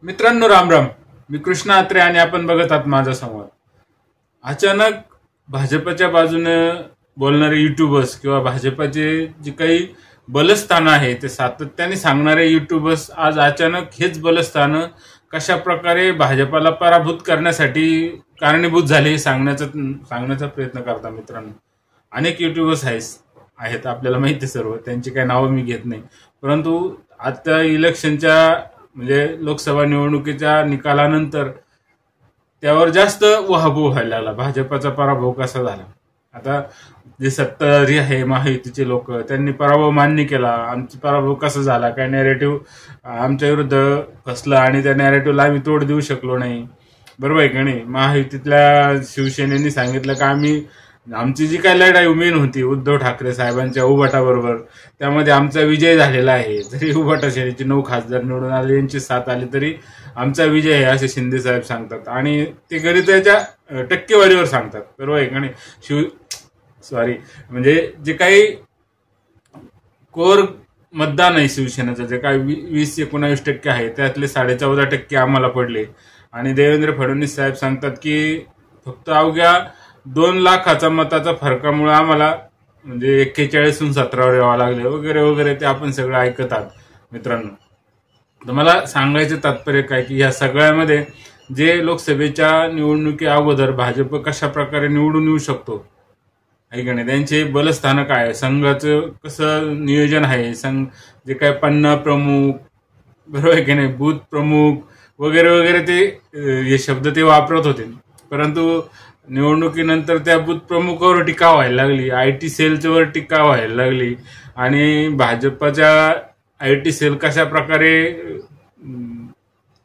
मित्रांनो राम राम. मी कृष्ण आत्रे आणि आपण बघत आहात माझा संवाद. अचानक भाजपच्या बाजूने बोलणारे युट्यूबर्स किंवा भाजपचे जे काही बलस्थान आहे ते सातत्याने सांगणारे युट्यूबर्स आज अचानक हेच बलस्थान कशा प्रकारे भाजपला पराभूत करण्यासाठी कारणीभूत झाले हे सांगण्याचा प्रयत्न करतात. मित्रांनो, अनेक युट्यूबर्स आहेत आपल्याला माहिती सर्व, त्यांची काही नावं मी घेत नाही. परंतु आता इलेक्शनच्या म्हणजे लोकसभा निवडणुकीच्या निकालानंतर त्यावर जास्त उहापोह व्हायला लागला. भाजपचा पराभव कसा झाला. आता जे सत्ताधारी आहे महायुतीचे लोक, त्यांनी पराभव मान्य केला. आमचा पराभव कसा झाला, काय नॅरेटिव्ह आमच्या विरुद्ध फसला आणि त्या नॅरेटिव्हला आम्ही तोड देऊ शकलो नाही. बरोबर आहे का नाही. महायुतीतल्या शिवसेनेनी सांगितलं का आमची जी काय लढाई मेन होती उद्धव ठाकरे साहेबांच्या उभाटाबरोबर, त्यामध्ये आमचा विजय झालेला आहे. जरी उभाटा सेनेचे 9 खासदार निवडून आले, यांची 7 आली, तरी आमचा विजय आहे असे शिंदे साहेब सांगतात. आणि ते गणिताच्या टक्केवारीवर सांगतात. बरोबर आहे का नाही. म्हणजे जे काही कोर मतदान आहे शिवसेनेचं, जे काही 20-19% आहे, त्यातले 14.5% आम्हाला पडले. आणि देवेंद्र फडणवीस साहेब सांगतात की फक्त अवघ्या 2 लाखाचा मताचा फरकामुळे आम्हाला म्हणजे 41हून 17वर यावं लागले वगैरे वगैरे. ते आपण सगळं ऐकत आहात. मित्रांनो, तर मला सांगायचं तात्पर्य काय की या सगळ्यामध्ये जे लोकसभेच्या निवडणुकी अगोदर भाजप कशा प्रकारे निवडून येऊ शकतो आहे का नाही, त्यांचे बलस्थान काय आहे, संघाचं कसं नियोजन आहे, संघ जे काय पन्ना प्रमुख, बरोबर आहे की नाही, बूथ प्रमुख वगैरे वगैरे, ते हे शब्द ते वापरत होते. परंतु निवडणुकीनंतर त्या बूथ प्रमुखावर टीका व्हायला लागली, IT सेलवर टीका व्हायला लागली. आणि भाजपच्या IT सेल कशा प्रकारे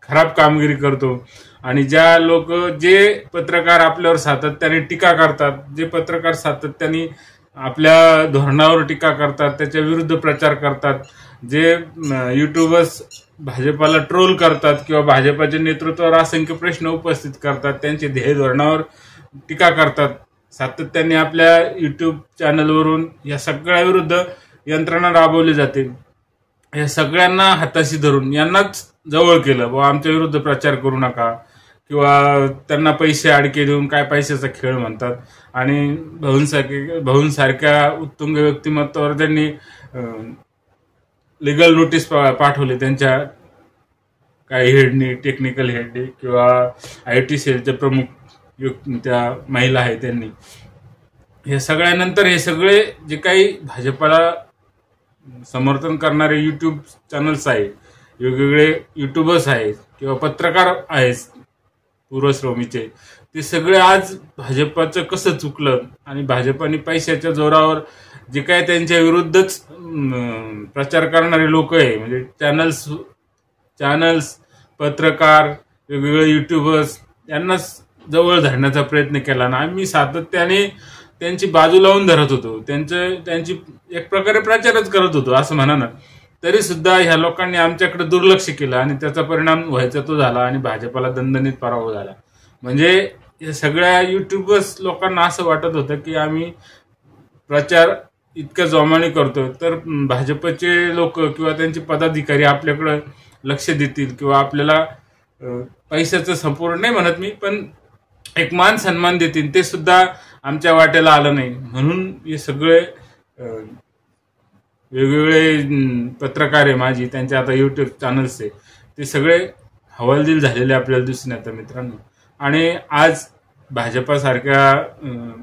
खराब कामगिरी करतो. आणि जे पत्रकार आपल्यावर सातत्याने टीका करतात, जे पत्रकार सातत्याने आपल्या धोरणावर टीका करतात, त्याच्या विरुद्ध प्रचार करतात, जे युट्यूबर्स भाजपाला ट्रोल करतात किंवा भाजपाच्या नेतृत्वावर असंख्य प्रश्न उपस्थित करतात, त्यांचे ध्येय धोरणावर टीका करतात, सातत्याने आपल्या युट्यूब चॅनलवरून या सगळ्या विरुद्ध यंत्रणा राबवली जाते. या सगळ्यांना हाताशी धरून यांनाच जवळ केलं, बाबा आमच्या विरुद्ध प्रचार करू नका, किंवा त्यांना पैसे अडके देऊन, काय पैशाचा खेळ म्हणतात. आणि भाऊंसारख्या उत्तुंग व्यक्तिमत्वावर त्यांनी लिगल नोटीस पाठवली. त्यांच्या काही हेडनी, टेक्निकल हेडनी किंवा IT सेलचे प्रमुख त्या महिला आहेत त्यांनी. हे सगळ्यानंतर हे सगळे जे काही भाजपला समर्थन करणारे युट्यूब चॅनल्स आहेत, वेगवेगळे युट्यूबर्स आहेत किंवा पत्रकार आहेत पूर्वश्रमीचे, ते सगळे आज भाजपाचं कसं चुकलं आणि भाजपाने पैशाच्या जोरावर जे काय त्यांच्या विरुद्धच प्रचार करणारे लोक आहे, म्हणजे चॅनल्स, पत्रकार, वेगवेगळे युट्यूबर्स, यांना जवळ धरण्याचा प्रयत्न केला ना. आम्ही सातत्याने त्यांची बाजू लावून धरत होतो, त्यांची एक प्रकारे प्रचारच करत होतो असं म्हणा ना. तरी सुद्धा ह्या लोकांनी आमच्याकडे दुर्लक्ष केलं आणि त्याचा परिणाम व्हायचा तो झाला आणि भाजपाला दणदणीत पराभव झाला. म्हणजे या सगळ्या युट्यूबर्स लोकांना असं वाटत होतं की आम्ही प्रचार इतक्या जोमाने करतो तर भाजपचे लोक किंवा त्यांचे पदाधिकारी आपल्याकडे लक्ष देतील किंवा आपल्याला पैशाचं संपूर्ण नाही म्हणत मी, पण एक मान सन्मान देतील. ते सुद्धा आमच्या वाट्याला आलं नाही. म्हणून हे सगळे वेगवेगळे पत्रकार आहे माझी, त्यांचे आता युट्यूब चॅनल्स आहे, ते सगळे हवालदिल झालेले आपल्याला दिसून येतात. मित्रांनो, आणि आज भाजपासारख्या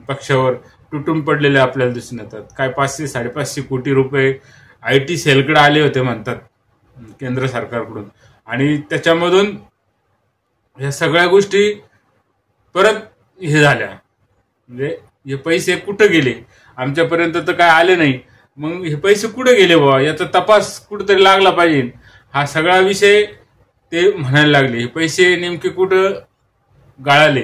पक्षावर तुटून पडलेले आपल्याला दिसून येतात. काय 500-550 कोटी रुपये IT सेलकडे आले होते म्हणतात केंद्र सरकारकडून. आणि त्याच्यामधून ह्या सगळ्या गोष्टी परत हे झाल्या. म्हणजे हे पैसे कुठं गेले, आमच्यापर्यंत तर काय आले नाही. मग हे पैसे कुठे गेले बाबा, याचा तपास कुठेतरी लागला पाहिजे. हा सगळा विषय ते म्हणायला लागले. हे पैसे नेमके कुठं गाळाले,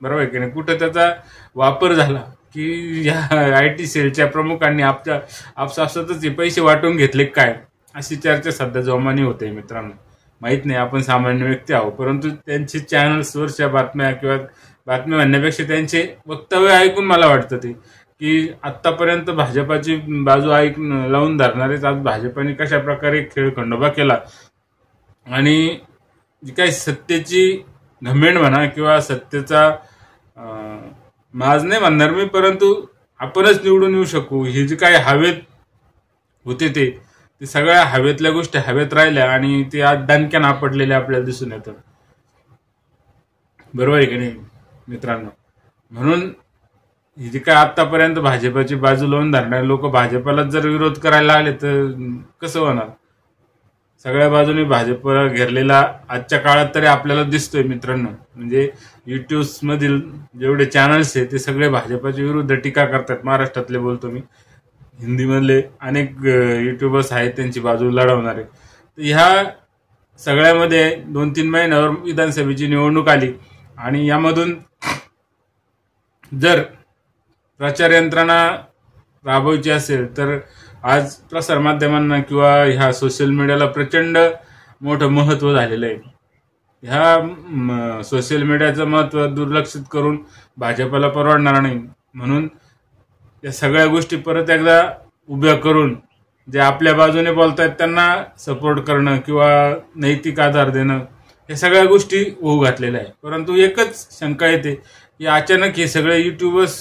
बरोबर आहे की नाही, कुठं त्याचा वापर झाला, की या IT सेलच्या प्रमुखांनी आपसातच हे पैसे वाटून घेतले काय, अशी चर्चा सध्या जोमाने होते. मित्रांनो, माहित नाही, आपण सामान्य व्यक्ती आहोत, परंतु त्यांची चॅनल्सवरच्या बातम्या किंवा बातम्या म्हणण्यापेक्षा त्यांचे वक्तव्य ऐकून मला वाटतं ते की आतापर्यंत भाजपाची बाजू लावून धरणारेच आज भाजपाने कशा प्रकारे खेळ खंडोबा केला. आणि जी काही सत्तेची घमेंड म्हणा किंवा सत्तेचा माज नाही म्हणणार मी, परंतु आपणच निवडून येऊ शकू ही जी काही हवेत होते ते सगळ्या हवेतल्या गोष्टी हवेत राहिल्या आणि ते आज दणक्यान आपटलेल्या आपल्याला दिसून येतात. बरोबर आहे की नाही मित्रांनो? म्हणून ही जी काय आतापर्यंत भाजपाची बाजू लावून धरणारे लोक भाजपाला जर विरोध करायला लागले तर कसं होणार? सगळ्या बाजूने भाजप घेरलेला आजच्या काळात तरी आपल्याला दिसतोय मित्रांनो. म्हणजे युट्यूब मधील जेवढे चॅनल्स आहेत ते सगळे भाजपाच्या विरुद्ध टीका करतात. महाराष्ट्रातले बोलतो मी, हिंदीमधले अनेक युट्यूबर्स आहेत त्यांची बाजू लढवणारे. तर ह्या सगळ्यामध्ये 2-3 महिन्यावर विधानसभेची निवडणूक आली आणि यामधून जर प्रचार यंत्रणा राबवायची असेल तर आज प्रसारमाध्यमांना किंवा ह्या सोशल मीडियाला प्रचंड मोठं महत्त्व झालेलं आहे. ह्या सोशल मीडियाचं महत्त्व दुर्लक्षित करून भाजपला परवडणार नाही. म्हणून या सगळ्या गोष्टी परत एकदा उभ्या करून जे आपल्या बाजूने बोलतायत त्यांना सपोर्ट करणं किंवा नैतिक आधार देणं, या सगळ्या गोष्टी होऊ घातलेल्या आहे. परंतु एकच शंका येते की अचानक हे सगळे युट्यूबर्स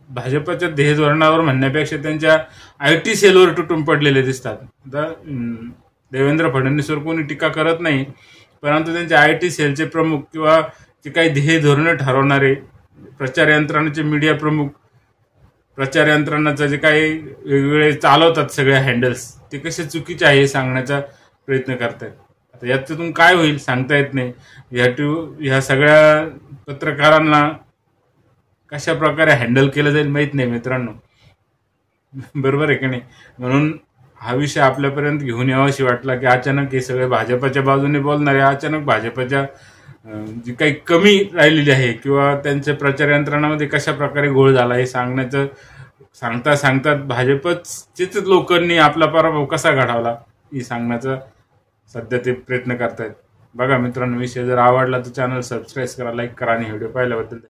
भाजपच्या ध्येय धोरणावर म्हणण्यापेक्षा त्यांच्या IT सेलवर तुटून पडलेले दिसतात. आता देवेंद्र फडणवीसवर कोणी टीका करत नाही, परंतु त्यांच्या IT सेलचे प्रमुख किंवा जे काही ध्येय धोरणं ठरवणारे प्रचार यंत्रणाचे मीडिया प्रमुख, प्रचार यंत्रणाचं जे काही वेगवेगळे चालवतात सगळे हँडल्स, ते कसे चुकीचे आहे हे सांगण्याचा प्रयत्न करतात. आता याच्यातून काय होईल सांगता येत नाही. ह्या सगळ्या पत्रकारांना कशा प्रकारे हँडल केलं जाईल माहित नाही मित्रांनो. बरोबर आहे की नाही? म्हणून हा विषय आपल्यापर्यंत घेऊन यावाशी वाटला की अचानक हे सगळे भाजपच्या बाजूने बोलणारे अचानक भाजपच्या जी काही कमी राहिलेली आहे किंवा त्यांच्या प्रचार यंत्रणामध्ये कशा प्रकारे घोळ झाला हे सांगता भाजपचेच लोकांनी आपला पराभव कसा घडवला हे सांगण्याचा सध्या ते प्रयत्न करतायत. बघा मित्रांनो, विषय जर आवडला तर चॅनल सबस्क्राईब करा, लाईक करा आणि व्हिडिओ पाहिल्याबद्दल